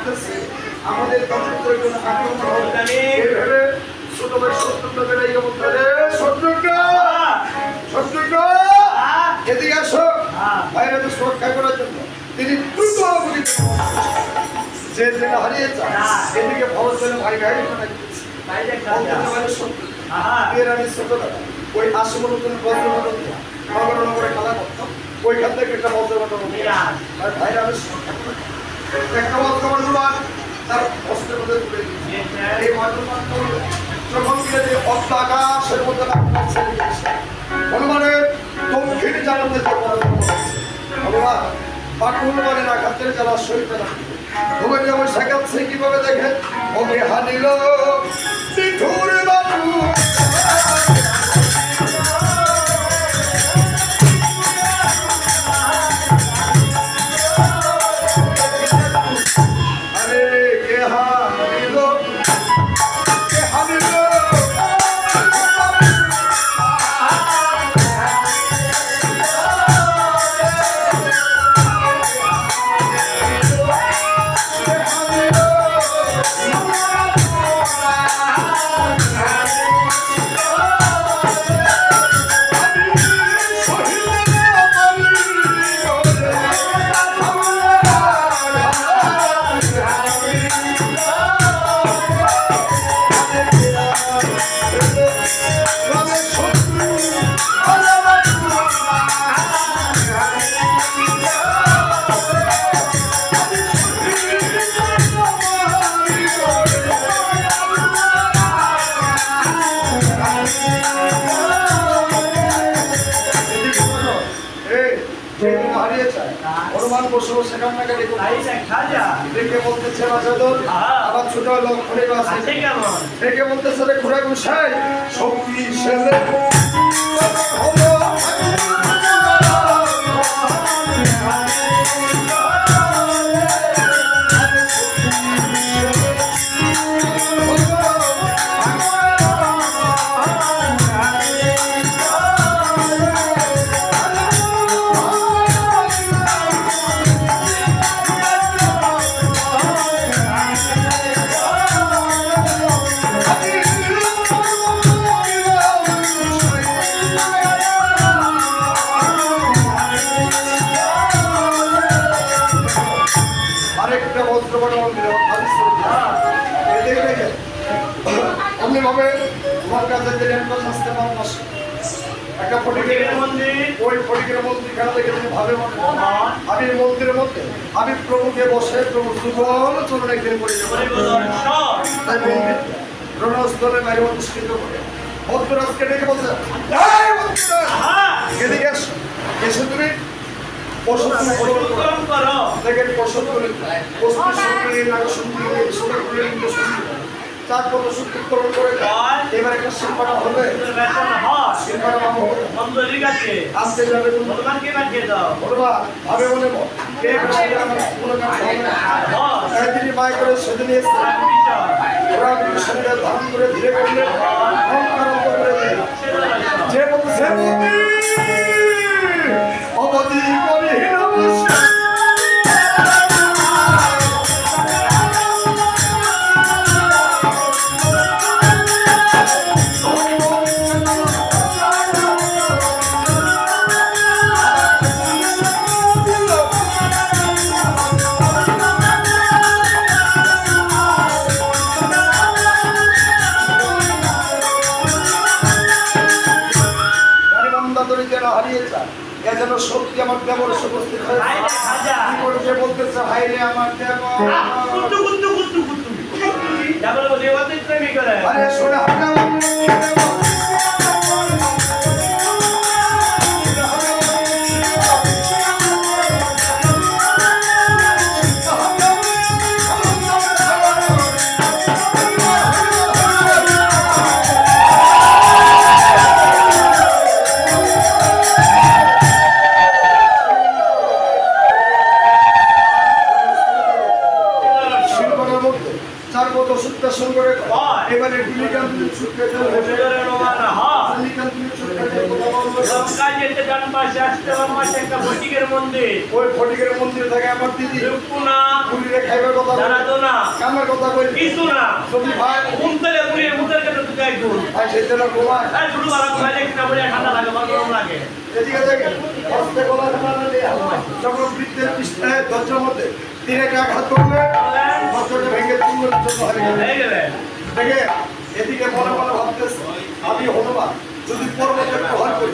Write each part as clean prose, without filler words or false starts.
আসতেছে আমাদের কন্ট্রোলের জন্য আক্রমণ হবে এইভাবে ছোট ভাই শত্রুকে এই অবস্থা রে শত্রুকে এদিকে আসো ভাইরাদের সুরক্ষা করার জন্য তিনি দ্রুত যে যেটা হারিয়ে যায় এদিকে ভরত জন্য ভাই ভাই ওই আশীর্বাদ নগরে খেলা করতাম ওইখান থেকে একটা বজ্রঘটন ভাইরা একটা বজ্রঘটন তার অস্ত্রের মধ্যে তুলে এই যখন আকাশের মধ্যে হনুমানের দক্ষিণ জানাতে হনুমান হনুমানের আঘাতের যারা শহীদ ভূমি যেমন শেখাচ্ছে কিভাবে দেখে ওকে হানিল বাবু আমি প্রভুকে বসে প্রভু সুগল চরণে গিয়ে পড়ে রণস্থলে বাইরে অনুষ্ঠিত করে ভক্তরাজকে ডেকে বলছে এদিকে এসে তুমি দেখেন পশদ করে তারপর উত্তোলন করে এবার একটা শিল্পাটা হবে আসতে যাবে ভাবে মনে তিনি মায় করে সেদিন ওরা শরীরে ধারণ করে ধীরে করলে যে বলছে অবধি করি শক্তি আমার দেবর উপস্থিত হয়েছে বলতেছে ভাইরে আমার চার কত ওষুধ পেশন করে এবারে গুলিকান তুমি ওষুধ পেতে হবে গুলিকান তুমি ওষুধ পেতে লঙ্কা যেতে ডান পাশে আসতে বাম পাশে একটা ফটিকের মন্দির ওই ফটিকের মন্দির থেকে আমার দিদি রূপনা গুলিরে খাইবার কথা জানা তো না কামের কথা কই কিছু না যদি ভাই উনতলে গুলিয়ে মুখের কাছে তুই একদম ভাই সেটা না ঘুমায় এই শুধু বাবা ঘুমাইলে কিনা বলে ঠান্ডা লাগে বা গরম লাগে এদিকে দেখে হস্তে গলা ঠান্ডা দিয়ে যখন বৃত্তের পৃষ্ঠায় দরজার মধ্যে তিনে আঘাত করবে দরজাটা ভেঙে তুলবে জন্য এই গেলে দেখে এদিকে মনে মনে ভাবতেছে আমি হনুমান যদি পর্বতের প্রহার করি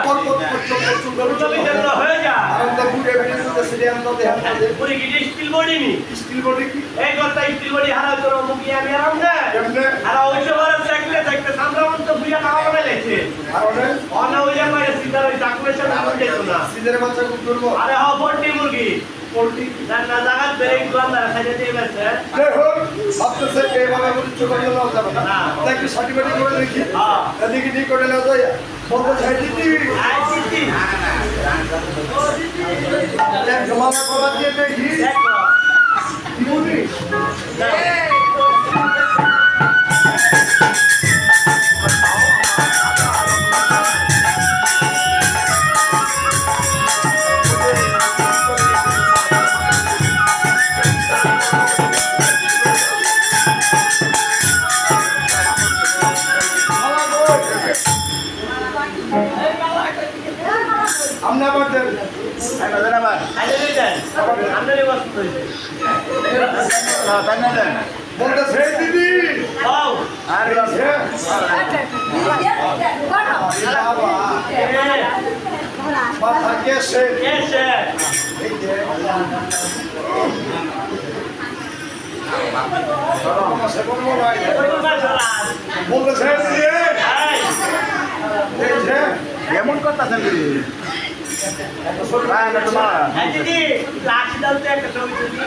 পর্বত পর্যন্ত চুল হয়ে যায় আনন্দ বুড়ে বেরিয়ে যেতে সিরিয়ান তো দেখান না পুরি কি স্টিল বডি নি স্টিল বডি কি এই কথা স্টিল বডি হারা তোর মুখি আমি আরাম না কেমনে আর ওই সবার দেখলে দেখতে সামরামন তো বুয়া না বলে লেছে আর ওনে অনা ওই যে মানে সিধা ওই ডাকুলেশন আনন্দ যেত না সিদের বাচ্চা খুব দুর্বল আরে হ বডি মুরগি পোল্ট্রি না না জায়গা বেরে দোকানদার খাইতে দিয়ে গেছে দেখো ভাবতেছে এইভাবে বলি চোখের জন্য যাবে না দেখি সার্টিফিকেট করে দেখি এদিকে ঠিক করে নাও যাই বলতে চাই দিদি আই দিদি ও দিদি এক জমানা করা দিয়ে দেখি দেখো দিদি আমরা আবার দেন আইলে দেন আমদানি বস্তু হইছে বলতে সেই দিদি আও আর মাথা কেসে এসে এই যে সে বলবো নাই ওই তো মাশাআল্লাহ বলতে সেই দিদি এই এই যে এমন করতেছেন এই দিদি লাঠি দালতে একটা ছবি তুলি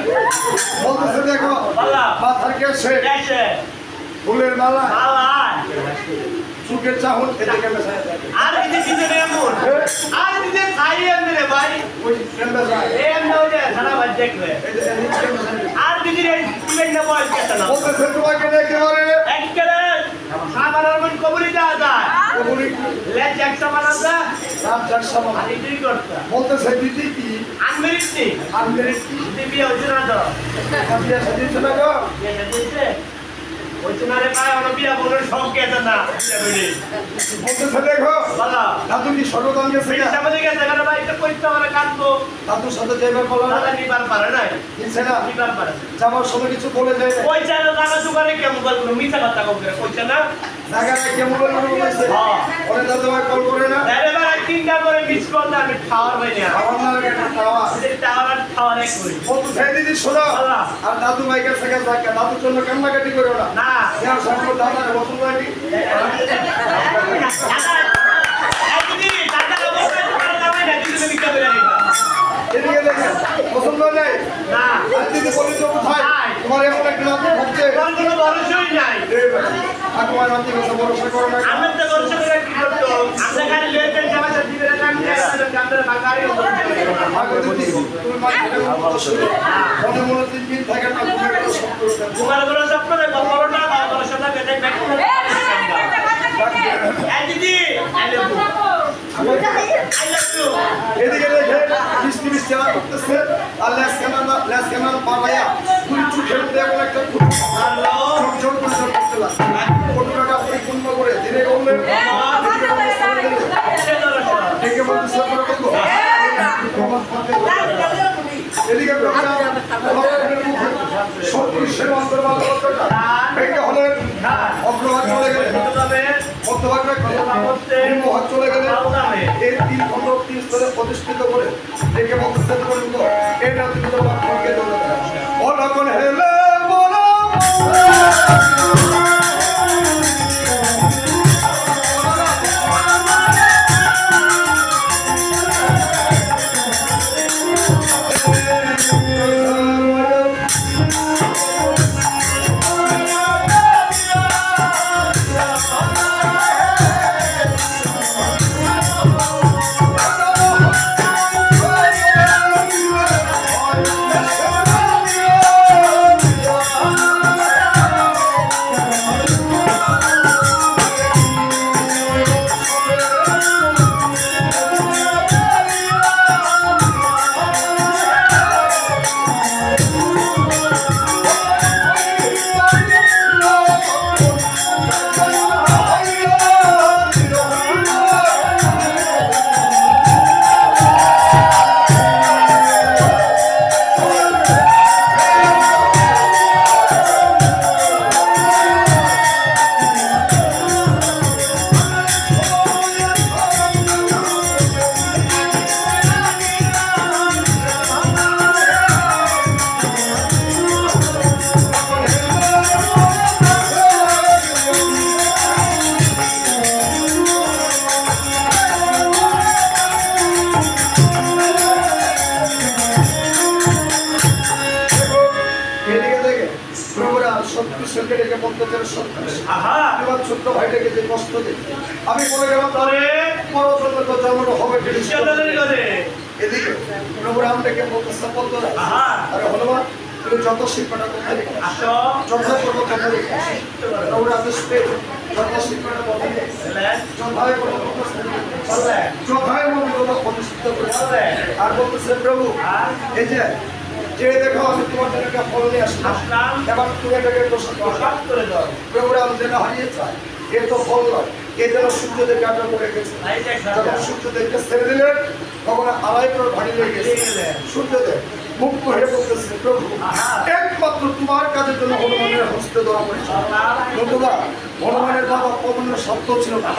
বলতেছে দেখো বালা মাথা কেসে এসে ফুলের মালা বালা চুকের চাহন এদিকে মেশায় আর দিদি দিদি এমন আর দিদি খাই এমনি রে ভাই ওই ফ্রেন্ডে যায় এম দাও যে সারা বাদ দেখবে এই যে নিচে মেশায় আর দিদি রে দিবেন না বল কেন না বলতেছে তোমাকে একেবারে একবারে সাবানার মন কবুলি দেওয়া যায় কবুলি লেজ এক সাবানা যা রাম চার সামা আর ইডি করতে বলতেছে দিদি কি আনমেরিটি আনমেরিট কি দিবি হইছে না তো কাবিয়া সাজিয়েছে না গো এটা দিছে হইছে না রে ভাই ওর বিয়া বলের সব কেটে না বলতেছে দেখো বালা দাদু কি সর্বদান গেছে এই সামনে গেছে কেন ভাই এটা কইতে আমরা কাটবো দাদুর সাথে যাইবার বলো না দাদা নিবার পারে না দিচ্ছে না নিবার পারে যাবার সময় কিছু বলে যায় না পয়সা না জানা দোকানে কেমন করবো মিথ্যা কথা কবে পয়সা না জায়গাটা কেমন বলে বলেছে হ্যাঁ। ওরে দাদু ভাই কল করে না আরে ভাই তিনটা করে মিস করতে আমি খাওয়ার ভাই না আমার না লাগে খাওয়া টাওয়ার খাওয়ার এক করি বলতেছে দিদি শোনো বালা। আর দাদু ভাই কাছে গেছে দাদুর জন্য কান্নাকাটি করো না না ইয়ার সামনে দাদার বসুন লাগি এদিকে দেখে পছন্দ নেই আর দিদি বলি তো কোথায় তোমার এমন একটা নাতি হচ্ছে তোমার নাতি কথা ভরসা করো না আগে দিদি তুমি মাঝে মনে মনে 3 দিন থাকে না তুমি একটা শব্দ এদিকে দেখে বৃষ্টি বৃষ্টি আনা করতেছে আর লেস কেনাল পালাইয়া তুই চোখের মধ্যে এমন একটা ঝকঝক করে করতে লাগছে কোটি টাকা পরিপূর্ণ করে ধীরে করলে দেখে বলতেছে এদিকে সত্তরের অন্তর্বাদ ভেঙে হলে অগ্রভাগ চলে গেলে মধ্যভাগ নিম্নভাগ চলে গেলে এই 3 খন্ড 3 স্তরে প্রতিষ্ঠিত করে দেখে বলতেছে পর্যন্ত এই না তুমি তোমার ফলকে চলে বলো কোন হেলে বলো লেগে প্রভুরা সত্যকে রেখে বলতে চাই সত্য আমার ছোট্ট ভাইটাকে যে কষ্ট দিই আমি বলে গেলাম তবে বড় জন্য জন্মটা হবে এদিকে প্রভুরা আমাকে বলতেছে বলতো আরে হনুমান তুমি যত শিল্পটা কোথায় রেখে যথায় করবো কোথায় রেখে প্রভুরা যত শিল্পটা কোথায় যথায় মন্দির প্রতিষ্ঠিত করে আর বলতেছে প্রভু এই যে দেখো আমি তোমার জন্য একটা ফল নিয়ে আসলাম এবার তুমি এটাকে প্রসাদ করে দাও প্রভুরা আমি যেটা হারিয়ে চাই এ তো ফল নয় এ যেন সূর্যদেরকে আটক করে গেছে যখন সূর্যদেরকে ছেড়ে দিলেন তখন আড়াই করে ভারী লেগে গেছে সূর্যদেব মুক্ত হয়ে বলতেছে প্রভু একমাত্র তোমার কাজের জন্য হনুমানের হস্তে ধরা পড়েছে বন্ধুরা হনুমানের বাবা কখনো সত্য ছিল না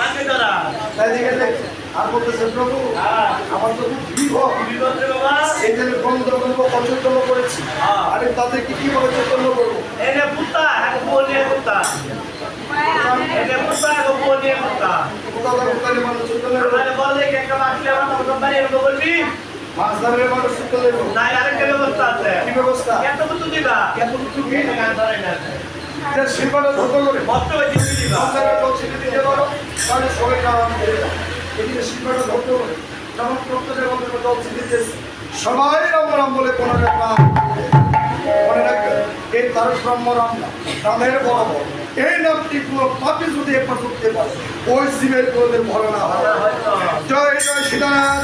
তাই দেখে দেখে আর বলতেছে প্রভু আমার তো এই জন্য বন্ধ করবো অচৈতন্য করেছি আরে তাদেরকে কিভাবে চৈতন্য করবো মাছ ধরে মানুষ ব্যবস্থা আছে কি ব্যবস্থা এত কিছু দিবা শিল্পটা ধরতে করে দিতে পারো তাহলে সবাই কারণ এদিকে শিল্পটা ধরতে করে যখন প্রত্যেকের মধ্যে জল দিতেছে সবাই রাম বলে কোনো নাম মনে রাখবে এই তার ব্রহ্ম রাম রামের বড় এই নামটি পুরো পাপি যদি একবার করতে পারে ওই জীবের কোনোদিন ভরা না হয় জয় জয় সীতারাম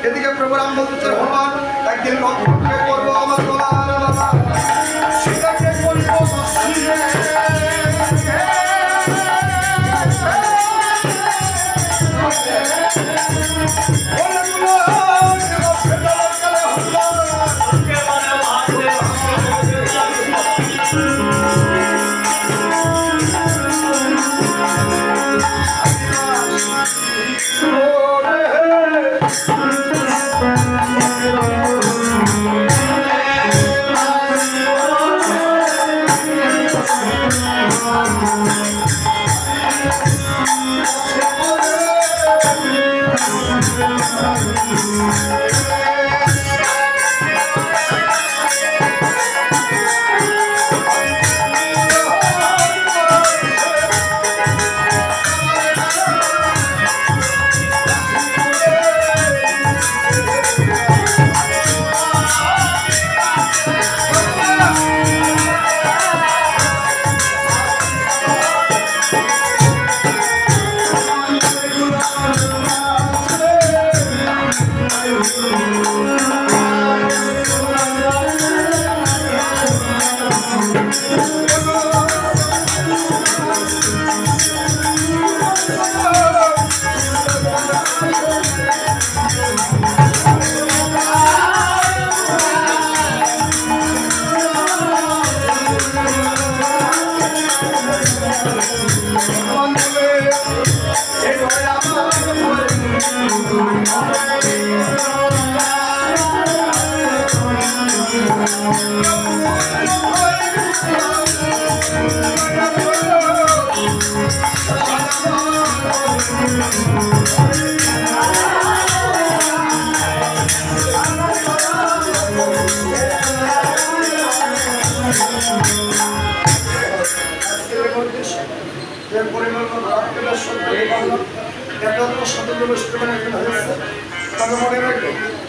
এদিকে প্রভু রাম বলতে ভগবান একদিন লক্ষ্মণকে করবো আমার সীতাকে করবো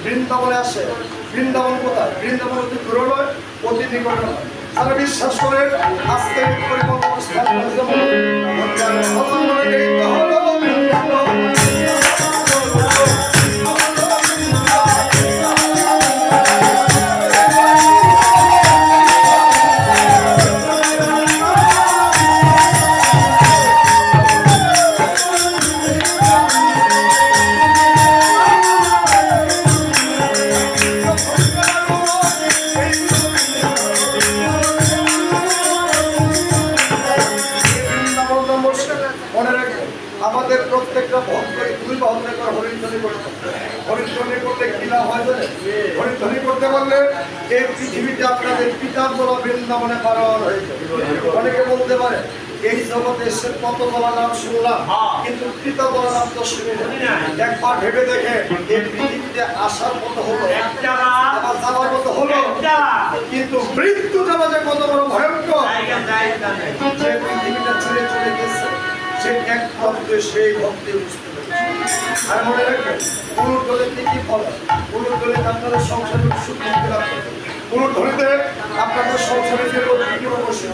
বৃন্দাবনে আসে বৃন্দাবন কোথায় বৃন্দাবন অতি দূর নয় অতি নিকট নয় তারা বিশ্বাস করেন আজকে মনে রাখবেন আমাদের প্রত্যেকটা ভক্তকে তুমি বাহনে করে হরিধ্বনি করতে হরিধ্বনি করতে কি লাভ হয় জানেন? হরিধ্বনি করতে পারলে এই পৃথিবীতে আপনাদের পিতার বলা বৃন্দাবনে পালন হয়েছে। অনেকে বলতে পারে এই জগতে এসে কত বলা নাম শুনলাম, কিন্তু পিতা বলা নাম তো শুনি না। একবার ভেবে দেখে এই পৃথিবীতে আসার মতো হলো, আবার যাওয়ার মতো হলো, কিন্তু মৃত্যু যাওয়া যে কত বড় ভয়ঙ্কর, যে পৃথিবীটা ছেড়ে চলে গেছে সে একমাত্র সেই ভক্তি বুঝতে পেরেছে। আর মনে রাখবেন পুরুষ কি ফল, পুরুষ আপনাদের সংসারে সুখ মুক্তি লাভ করবে, পুরুষ ধরিতে আপনাদের সংসারে যে অবশ্যই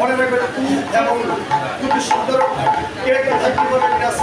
মনে রাখবেন এবং দুটি সুন্দর কে কোথায় কিভাবে কাজ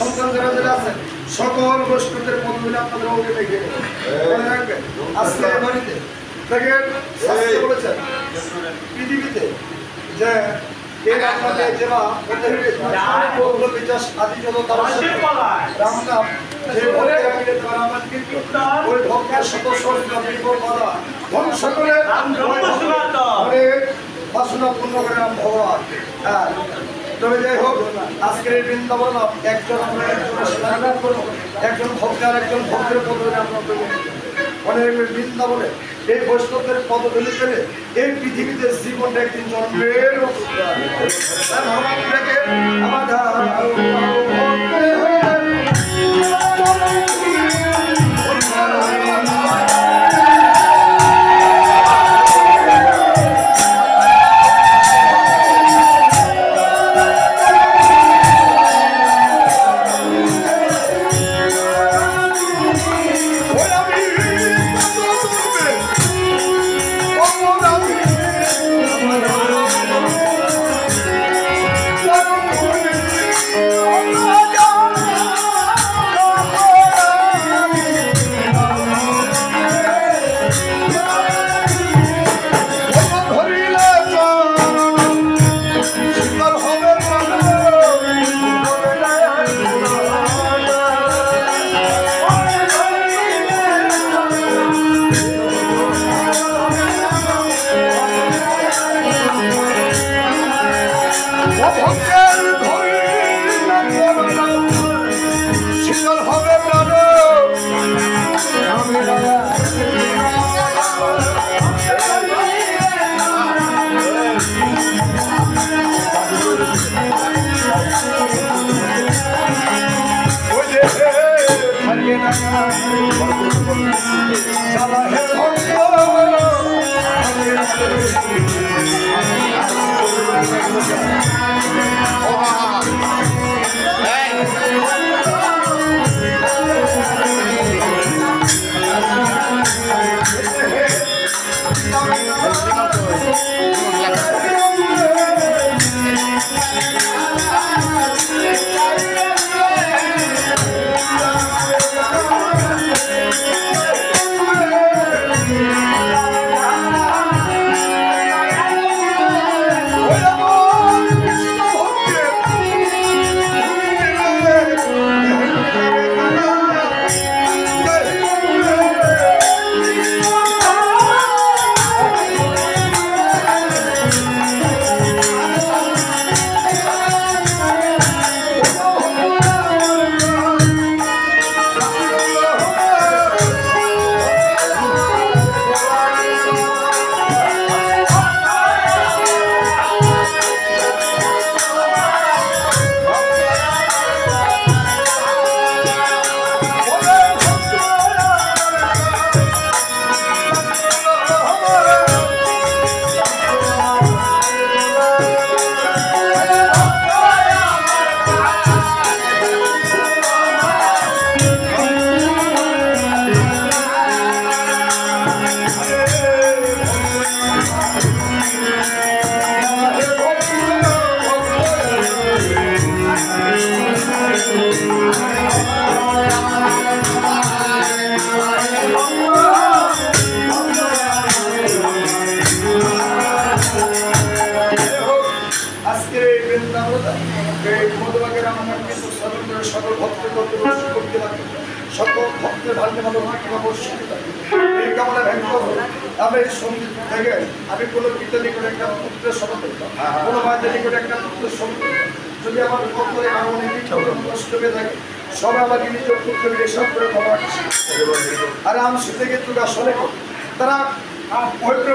সন্তান যারা যারা আছেন সকল বৈষ্ণবদের পদগুলি আপনাদের অঙ্গে দেখে মনে রাখবেন। আজকে বাড়িতে দেখেন বলেছেন পৃথিবীতে যে এর আপনাদের যারা বিশ্বাস আদি যত তারা রাম নাম যে ভক্তের আগে তারা আমার কীর্তন ওই ভক্তের সদস্য ধ্বংস করে বাসনা পূর্ণ করে নাম ভগবান। হ্যাঁ তবে যাই হোক আজকের এই বৃন্দাবন একজন আমরা একজন ভক্ত আর একজন ভক্তের পদে আমরা অনেক বৃন্দাবনে এই বৈষ্ণবদের পদধূলি পেলে এই পৃথিবীতে জীবনটা একদিন জন্মের সকল ভক্তের করতে লাগবে, সকল ভক্তের ভাগ্যে ভালো কিংবা বর্ষিতে থাকবে। এই কামনা ভ্যাঙ্গ আমি এই সঙ্গীত থেকে আমি কোনো পিতার নিকটে একটা পুত্রের শপথ করতাম, কোনো মায়ের নিকটে একটা পুত্রের শপথ করতাম। যদি আমার পক্ষে এমন কষ্ট পেয়ে থাকে সবাই আমাকে নিজের পুত্রকে এসব করে ক্ষমা করছে। আর আমি সে থেকে তুই আসলে তারা পবিত্র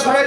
সবাই